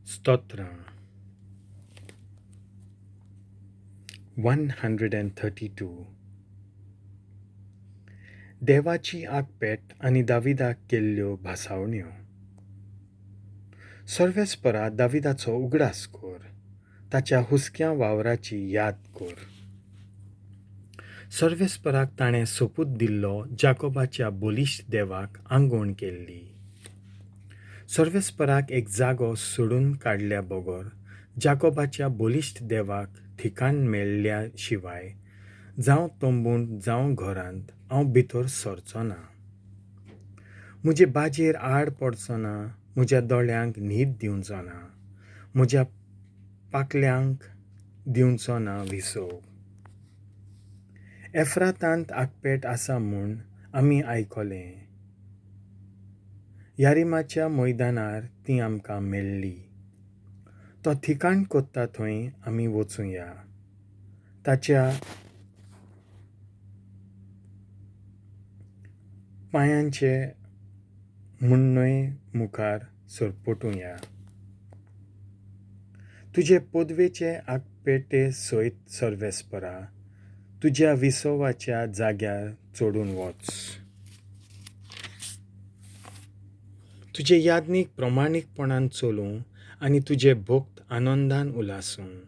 स्तोत्र 132 देवाची आगपेट आनी दाविदाक केल्ल्यो भासावण्यो. सर्वेस्परा दाविदाचो उगडास कोर, ताच्या हुस्क्या वावराची याद कोर. सर्वेस्पराक ताणें सोपूत दिल्लो जाकोबाच्या बोलिश्ट देवाक आंगवण केल्ली. सर्वेस्पराक एक जागो सोडून काडल्या बगोर जाकोबाच्या बोलिश्ट देवाक ठिकाण मेळ्ळ्या शिवाय जावं तोंबून जावं घरांत हांव भितर सरचो ना. म्हजे बाजेर आड पडचो ना, म्हज्या दोळ्यांक न्हीद दिवचो ना, म्हज्या पाकल्यांक दिवचो ना विसव. एफ्रातांत आगपेट आसा म्हूण आमी आयकलें, यारिमाच्या मैदानार ती आमकां मेळ्ळी. तो ठिकाण कोत्ता थंय आमी वचूया. ताच्या पांयांचे मुन्नय मुखार सरपटुया. तुजे पोदवेचे आगपेटे सयत सर्वेस्परा, तुज्या विसवाच्या जाग्यार चडून वच. तुजे यादनीक प्रमाणीकपणान चलूं आनी तुजे भोक्त आनंदान उलासूं.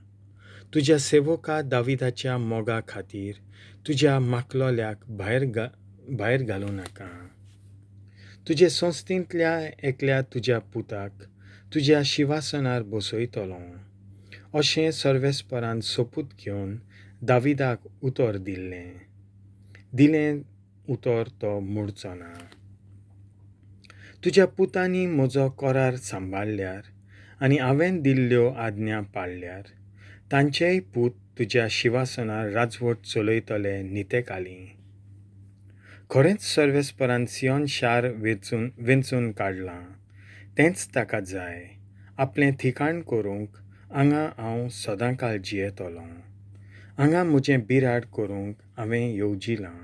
तुज्या सेवका दाविदाच्या मोगा खातीर तुज्या माकलोल्याक भायर घालूं नाका. तुजे संस्थेंतल्या एकल्या तुज्या पुताक तुज्या शिवासनार बसयतलो, अशें सर्वेस्परान सोपूत घेवन दाविदाक उतर दिलें उतर तो मोडचो ना. तुज्या पुतांनी म्हजो करार सांबाळल्यार आनी हांवें दिल्ल्यो आज्ञा पाळल्यार तांचेय पूत तुज्या शिवासनार राजवट चलयतले नितेकाली. खरेंच सर्वेस्परान सियोन शार वेंचून काडलां, तेंच ताका जाय. आपलें ठिकाण करूंक हांगा हांव सदांकाळ जियेतलों. हांगा म्हजें बिराड करूंक हांवें येवजिलां.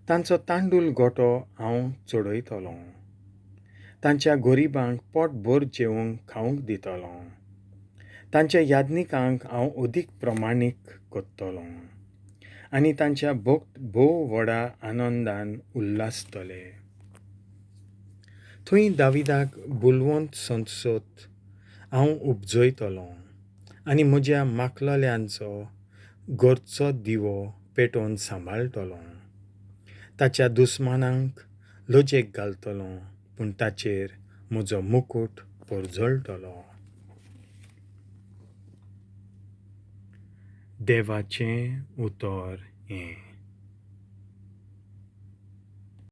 तांचो तांदूळ गोठो हांव चडयतलों. तांच्या गोरिबांक पोटभर जेवंक खावंक दितलों. तांच्या यादनिकांक हांव अदीक प्रमाणीक कोत्तलों आनी तांच्या भोक्त भोव व्हडा आनंदान उल्हासतले. थंय दाविदाक बुलवंत संसत हांव उपजयतलों आनी म्हज्या माकलोल्यांचो घरचो दिवो पेटोवन सांबाळटलों. ताच्या दुस्मानांक लजेक घालतलों, पूण ताचेर म्हजो मुकूट परजळटलो. देवाचें उतर हें.